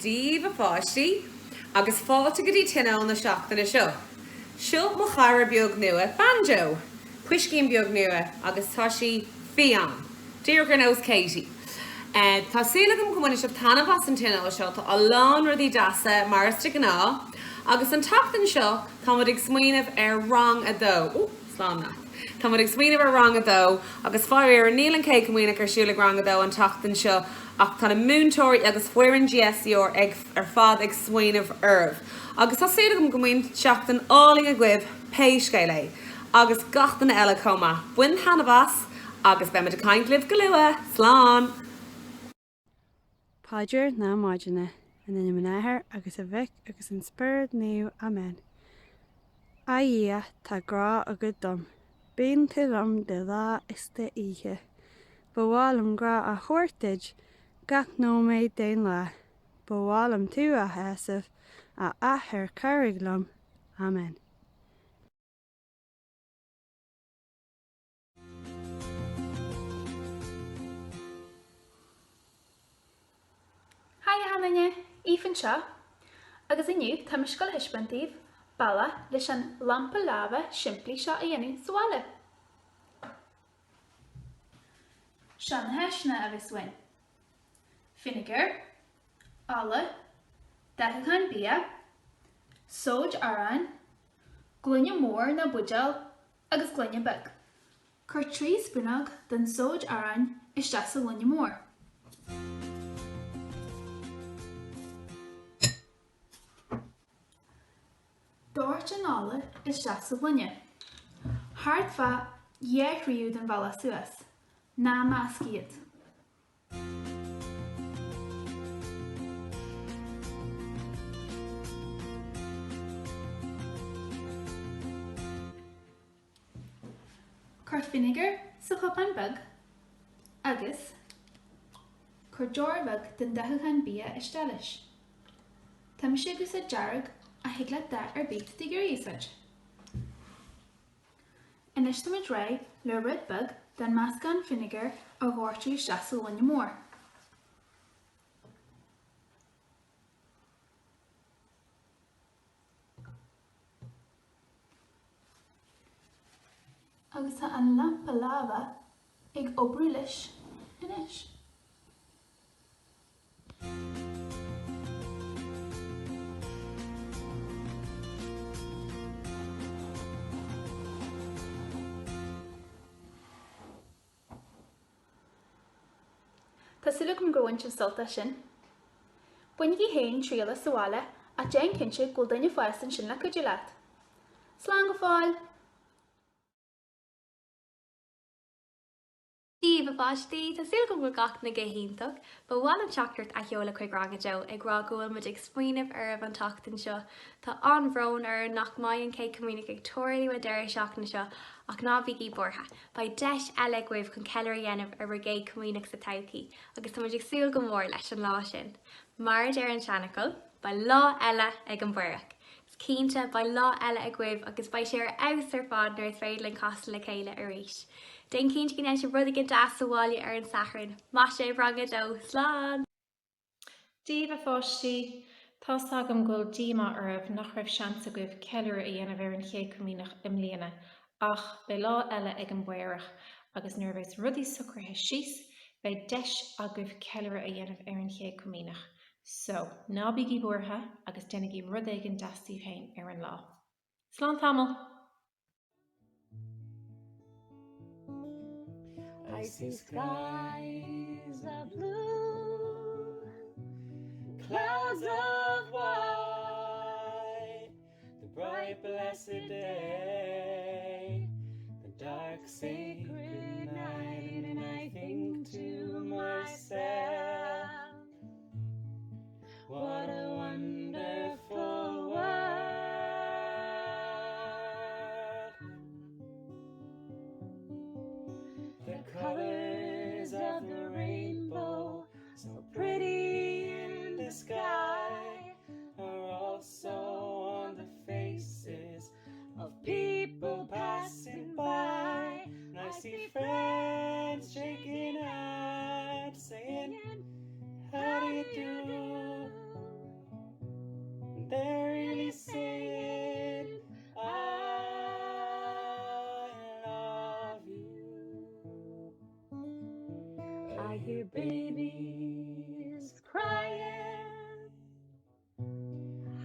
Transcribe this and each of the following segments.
Díomh fáistí, agus fáilte go dtí Tionóil na seachtainna seo. Seo mo chara beag nua banjo, cuiscín beag nua agus tá sí fian. Dír gur nós Katie. Tá súla go mhaine seo tanna bas an Tionóil seo tá a lán ruí deasa mariste gná, agus an tatan seo tá ag smaoineh rang a dó. Slán na. Tá ag smaoineh rang a dó, agus fáir an níl an cé mhaine gur siúla rang a dó an tatan seo ach tá na múntóirí agus fuirin GSER ar fád ag smaoineh urbh. Agus tá súla go mhain seachtain áling a gcuibh péiscéile, agus gachtain eile comma. Buin tanna bas, agus be me de caintlibh go luath. Slán! Páidir ná máideanna in ina mnéthir agus a bhic agus an spurd níú amen. Aia tá grá a go dom, bíon tuilm de lá iste ihe. Bhhálam grá a chuirteid gach nóméid déon le, bhhálam tú a heasamh a athir cariglam. Amen. Haia hanne, Ifan seo, agus iniu tá miscail hispantíh balla leis an lampa lava siimplí seo a dhéanú sáile. Sean heisna a bhís vinegar, alla, dechachain bia, sóid arain, glunne mór na buidal agus glunne bug. Cur 3 spúnach den sóid arain isteach sa glunne mór. Dúirt an ála isteach sa glunne. Thart fa dheithriú den bhalla suas, ná másciad. Cur vinegar sa chopan bug, agus cur deorbug den dechachain bia istelis. Tá me sé gus a dearg a hiagla ar bit di gur ísaid. In istamid ré le red bug den mascan vinegar a ghortú seasul lunne mór. Agus tá an lampa lava ag obrú leis inis. Tá súla go gróin sin solta sin. Buinnig í héin tríala sáile a déan cinse go daine foisin sin le cuidiú leat. Slán go fáil! Díomh fáistí, tá súla go gach na gaithíntaach, ba bháil an teachart a cheola chuig rang a jo ag rá gohfuil muid ag smaoineh ar an tachtain seo. Tá anbhrón ar nach maion cé cumúnig ag toirí a deir seachna seo ach ná bhí bortha. Ba 10 eile goibh chun ceir dhéanamh ar bhgé cumúnig sa taucií, agus tá muid ag súil go mór leis an lá sin. Mar ar an seanachil, ba lá eile ag an buireach. Cínte ba lá eile ag goibh agus ba sé ar aus ar fád nuair féadlann casta le chéile ar ríis. Déan cínte gine sé rud go deas bháile ar an sacharin, má sé rangad ó slán. Díomh fáistí, tá sagam ghfuil díma arbh nach raibh seansa goibh ceilre a dhéanamh ar an ché cumínach imlíana, ach be lá eile ag an buireach agus nuair bheith rudí sucrtha síos, be 10 a goibh ceilre a dhéanamh ar an ché cumínach. So, ná bigí bortha agus déanagí rud ag an dastíh féin ar an lá. Slán tamil! I see skies of blue, clouds of white, the bright blessed day, the dark sacred night, and I think to myself, what a wonderful world. The colors of the rainbow, so pretty in the sky, are also on the faces of people passing by. And I see friends shaking hands, saying, how do you do? I hear babies crying.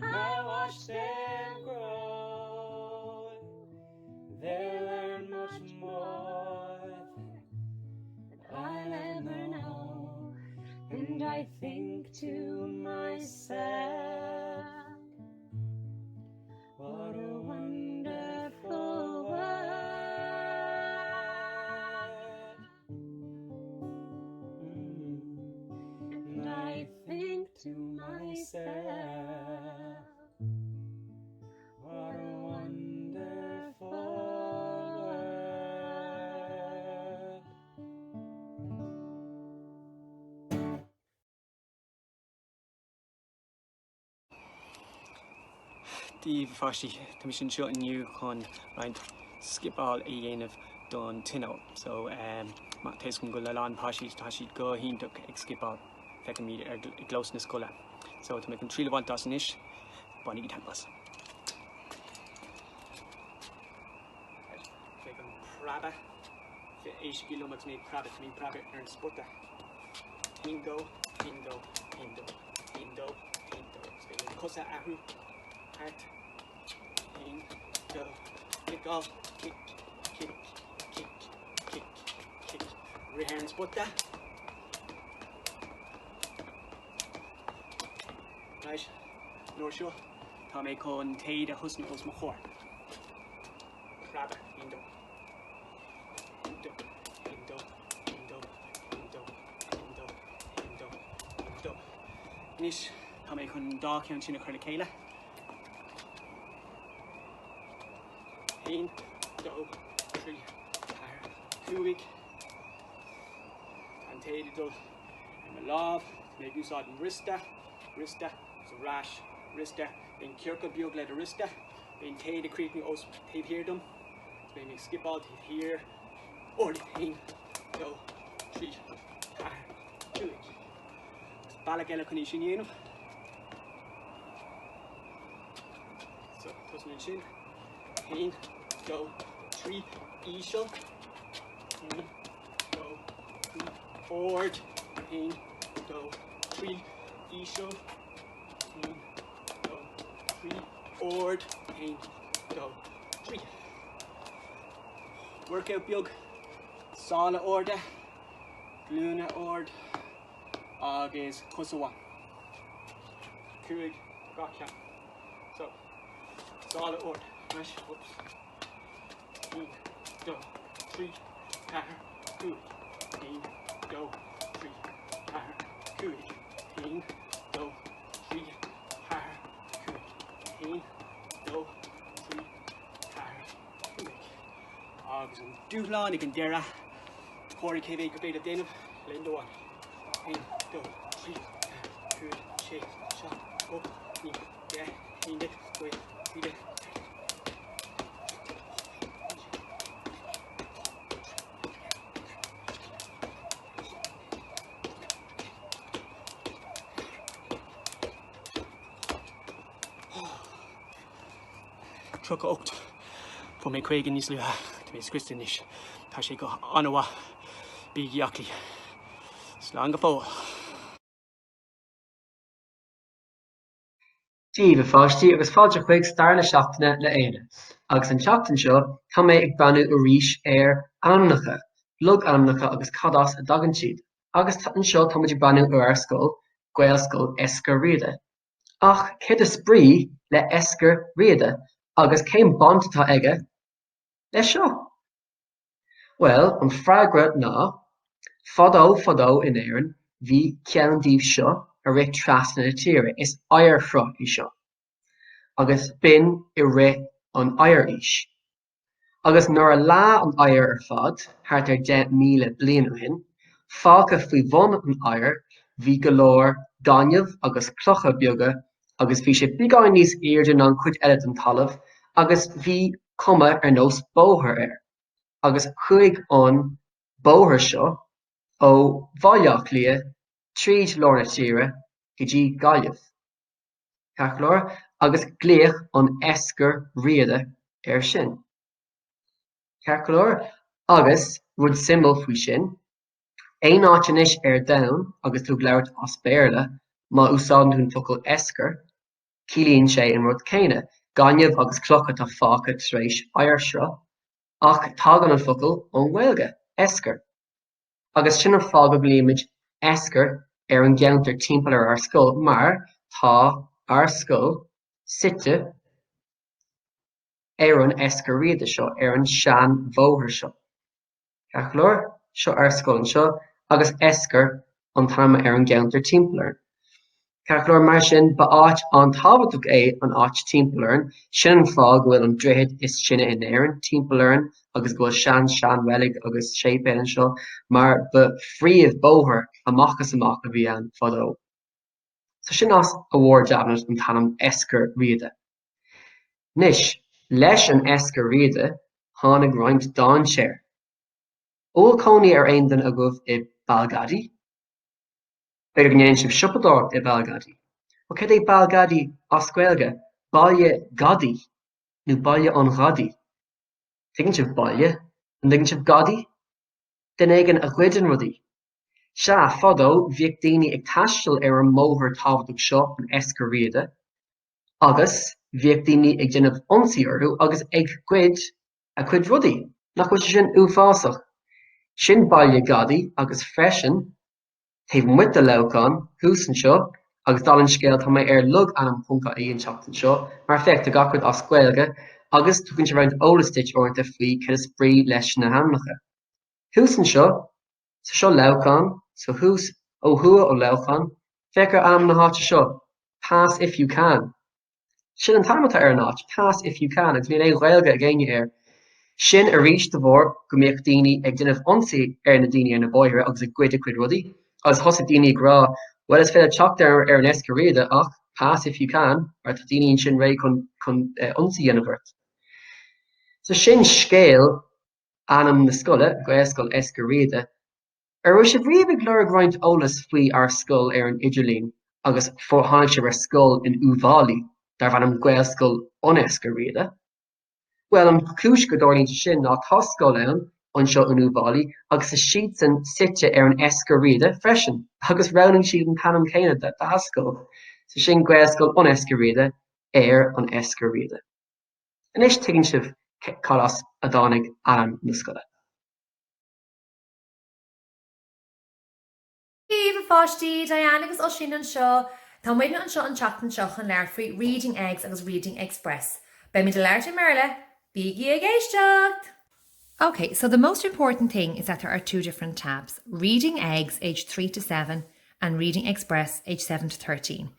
I watch them grow. They'll learn much more than I'll ever know. And I think to myself, what a wonderful world. And I think to myself, what a wonderful world. Díomh fáistí tá mé sin seo inniu chun roiint skipáil a dhéanamh don Tionóil. So má tééis chun go le lán páistí tá siad go híntaach ag skipáil feicim míad ar glós na scoile. So tá mé chun trí bhaint as inis, bunaí tempas. Fe an praba, fe 8 kilometers mé praba ar an sporta. Hingo. Fe an cosa ahu. Heart, in, go, kick off, kick, rehair and spot that. Right, North Shore, Tom A. Con, Tade, Husn, Osmachor. Rabba, Indo. Nish, Tom A. Con, Dark, and China Kerlikela. 1, 2, 3, 4 week. And take it up. And my love, make use of Rista, so rash, Rista, then Kirka Bug let a Rista, then take the creeping us, take here them, then make skip out here, or the 1, 2, 3, 4, 2 week. Balagella condition, you know. So, tossing in chin. 1, 2, 3, Ishal. 1, 2, 3, forward. 1, 2, 3, Ishal. 1, 2, 3, forward. 1, 2, 3. Workout bug. Sala order. Luna ord. Agus Kosowa. Kuig. Gotcha. So, Sala ord. Mesh, whoops. 1, 2, 3, 4, 2. 1, 2, 3, 4, 2. 1, 2, 3, 4, 2. 1, 2, 3, 4, 2. Agus an dúlán ag an deire. Corey KV go beta déanamh, Linda 1. 1, 2, 3, 4, 2, 6, 7, 8, 9, 10, 11, 12, 13. Truck ocht. For me Craig in this lua to be Christianish. Tashiko Anawa Big Yakli. Slanga fo. Díomh fáistí agus fáilte chuig stair le seachtaine le éine. Agus an seachtain seo tá mé ag banú arís ar amnacha, lug amnacha agus cadas a dagan siad. Agus an seo tá muidir banú ar scoil, Gaelscoil Escar Riada. Ach cé a sprí le Escar Riada agus céim bant atá aige le seo. Well, an freagra ná, fadó in éireann, bhí ceann-díobh seo a rith trasna na tíre, is oighearfra í seo. Agus bin I rith an oighear is. Agus nuair a lá an oighear ar fad, thart ar 10,000 bliain ó shin, fágtha faoi bhun an oighear, bhí go leor gaineamh agus clocha beaga, agus bhí sé bigáin níos airde ná an cuid eile den talamh, agus bhí cuma ar nós bóthar air. Agus chuaigh an bóthar seo ó bhailleach lia tríd lorna tíre go dtí gaiamh. Ceacht agus gléach an Escar Riada ar sin. Ceacht agus rud symbol faoi sin, Ein áit inis down agus tú glairt as béarla má úsáideann tún focail escar, cílíonn sé an rud céine, gaineamh agus clocha tá fáca tar éis airseo, ach tágan an focail ón Gaeilge, escar. Agus sin an fága bliimiid escar an geantar timpeall ar scoil, mar tá ar scoil site ar an escar riada seo, ar an sean bhóthair seo. Ceachtleoir seo ar scoil seo, agus escar an táime ar an geantar timpeall. Ceachtleoir mar sin ba áit an tábhachtach é an áit timpeall, sin an fág bhfuil an droichead is sinne in éireann timpeall agus bhfuil sean bhelig agus séipéan seo, mar ba phríomh bóthair amachchas amach a bhí an fadó. So sin as a bhór deabhaint an tanam escar riada. Nis, leis an escar riada, tháinig roinnt dáin séir. Ó cónaí ar aon den a gubh I Balgadi, beidir gnéann sibh siopadóir I Balgadi. Ó cad é Balgadi as Gaeilge? Baile gadi, nó baile an ghadi. Tuigeann sibh baile, an tuigeann sibh gadi, den éigean a gcuid an rudaí. Se fadó bhíodh daoine ag taisteal ar an móthar tábhachtach seo an escar riada, agus bhíodh daoine ag déanamh ionsaí orthu agus ag cuid a cuid rudaí, nach bhfuil sin uafásach. Sin baile gadi agus freisin taobh muid de leabhán, thuasann seo, agus dal an scéal tá mé ar lug anam punca í an seachtain seo, mar feicte gacrad as Gaeilge, agus tugann sé roinnt ólastit orintha faoi cad is brí leis na haimneacha. Thuasann seo, sa seo leabhán, so thuas ó thua ó leabhán, feicir anam na háite seo, pass if you can. Sin an táimeta ar an áit, pass if you can, agus bhíonn é Gaeilge a gcéine ar. Sin a rís de bhór go mbeadh daoine ag déanamh ionsaí ar na daoine ar na bóithre agus ag cuid a cuid rudaí, agus thosa daoine ag rá, well is féidir teacht ar an escar riada ach pass if you can, ar tá daoine sin ré chun ionsaí dhéanamhirt. So sin scéal anam na scoile, Gaelscoil escar riada, bhfuil sé bríomh ag leor roinnt ólas faoi ar scoil ar an idirlín, agus tháinig sé ar scoil in Uvalí, dar bhain an Gaelscoil an escar riada. Well, an cúis go dtáirlíonn sin ná tá scoil an seo in Uvalí, agus is siad san site ar an escar riada freisin, agus roghnaigh siad an tanam céine de scoil. So sin Gaelscoil an escar riada ar an escar riada. Anois tuigeann sibh calas a dtáinnig anam na scoile. Steve fátí Diana agus Oisín an seo, tá muid an seo an teachtain seo an leir faoi Reading Eggs agus Reading Express. Be mi de leir te merle, bíigi a géisteacht! Okay, so the most important thing is that there are two different tabs. Reading Eggs, age 3 to 7, and Reading Express, age 7 to 13.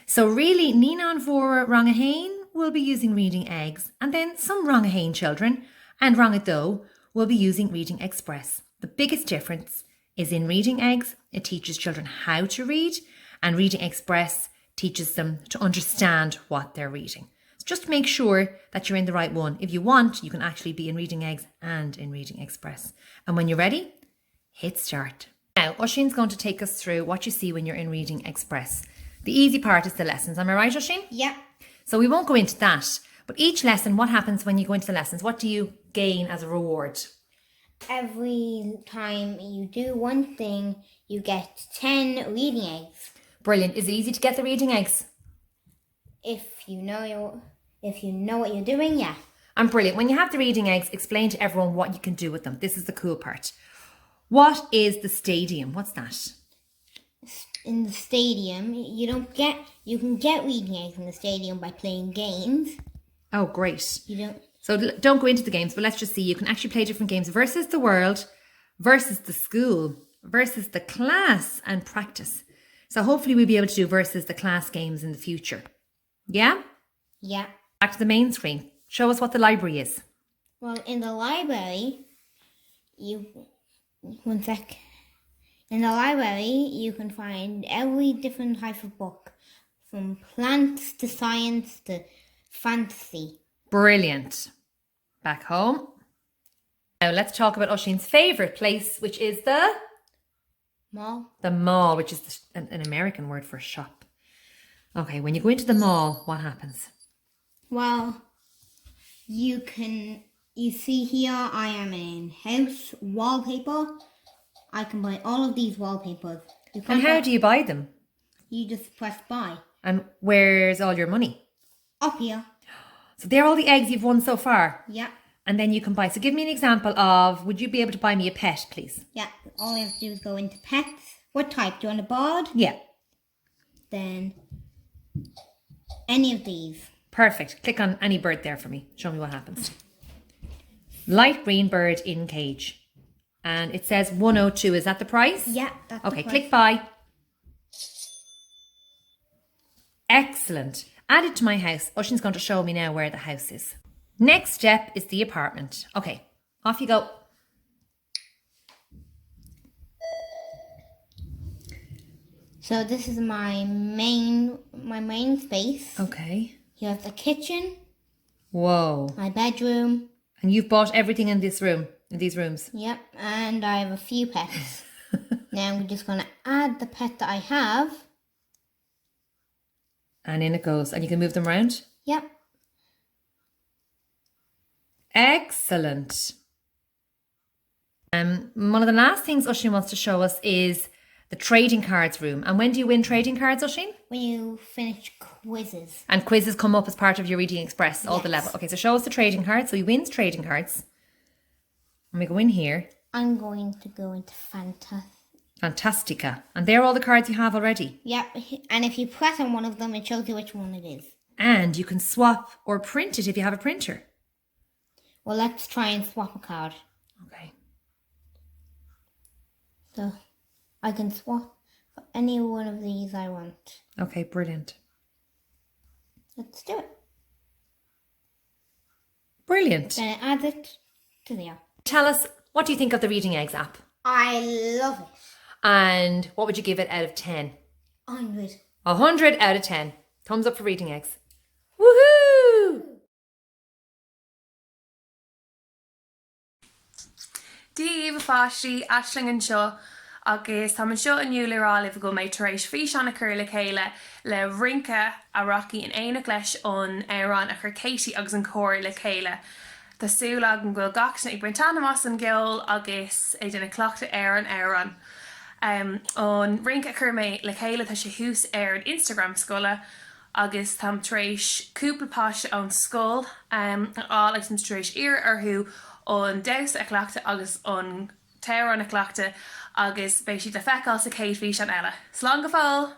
So really, Nina and Vora Rangahain will be using Reading Eggs, and then some Rangahain children and Rangado will be using Reading Express. The biggest difference is in Reading Eggs, it teaches children how to read, and Reading Express teaches them to understand what they're reading. Just make sure that you're in the right one. If you want, you can actually be in Reading Eggs and in Reading Express. And when you're ready, hit start. Now, Oisín's going to take us through what you see when you're in Reading Express. The easy part is the lessons. Am I right, Oisín? Yeah. So we won't go into that. But each lesson, what happens when you go into the lessons? What do you gain as a reward? Every time you do one thing, you get 10 reading eggs. Brilliant. Is it easy to get the Reading Eggs? If you know what you're doing, yeah. And brilliant. When you have the Reading Eggs, explain to everyone what you can do with them. This is the cool part. What is the stadium? What's that? In the stadium, you can get reading eggs in the stadium by playing games. Oh, great. So don't go into the games, but let's just see. You can actually play different games versus the world, versus the school, versus the class, and practice. So hopefully we'll be able to do versus the class games in the future. Yeah? Yeah. Back to the main screen. Show us what the library is. Well, in the library, you can find every different type of book, from plants to science to fantasy. Brilliant. Back home. Now let's talk about Oisín's favourite place, which is the mall. The mall, which is an American word for shop. Okay, when you go into the mall, what happens? Well, you see here I am in house wallpaper, I can buy all of these wallpapers. And how do you buy them? You just press buy. And where's all your money? Up here. So they're all the eggs you've won so far. Yeah. And then you can buy. So give me an example of, would you be able to buy me a pet, please? Yeah. All you have to do is go into pets. What type? Do you want a bird? Yeah. Then any of these. Perfect. Click on any bird there for me. Show me what happens. Light green bird in cage. And it says 102. Is that the price? Yeah, that's the Okay, price. click buy. Excellent. Add it to my house. Oisín's going to show me now where the house is. Next step is the apartment. Okay, off you go. So this is my main space. Okay. You have the kitchen, Whoa. my bedroom. And you've bought everything in this room, in these rooms. Yep, and I have a few pets. Now I'm just going to add the pet that I have. And in it goes. And you can move them around? Yep. Excellent. One of the last things Oisín wants to show us is the trading cards room. And when do you win trading cards, Oisín? When you finish quizzes. And quizzes come up as part of your Reading Express, all the Yes. level. Okay, so show us the trading cards. So he wins trading cards. And we go in here. I'm going to go into Fantastica. And they're all the cards you have already. Yep, and if you press on one of them, it shows you which one it is. And you can swap or print it if you have a printer. Well, let's try and swap a card. Okay. So I can swap for any one of these I want. Okay, brilliant. Let's do it. Brilliant. Then it adds it to the app. Tell us, what do you think of the Reading Eggs app? I love it. And what would you give it out of 10? 100. 100 out of 10. Thumbs up for Reading Eggs. Woohoo! Díomh fáistí Aisling an seo agus tá an seo aniu le rá go méid tar éis fhí seánna cur le chéile le rinca a rocky in éanaach leis ón éran a chur Katie agus an cóir le chéile. Tásúla an ghfuil gachna ag Bealtaine mas an gceol agus é duna clochta an éran. On rinca chur méid le chéile tá sé hús ar an Instagram scola agus tam trééis cúplapáiste an scóil álegs an trééis ar arthú on deus a clachta agus on teir an a clachta agus béisi de feáil sa céad fhí an eile. Slán go fáil!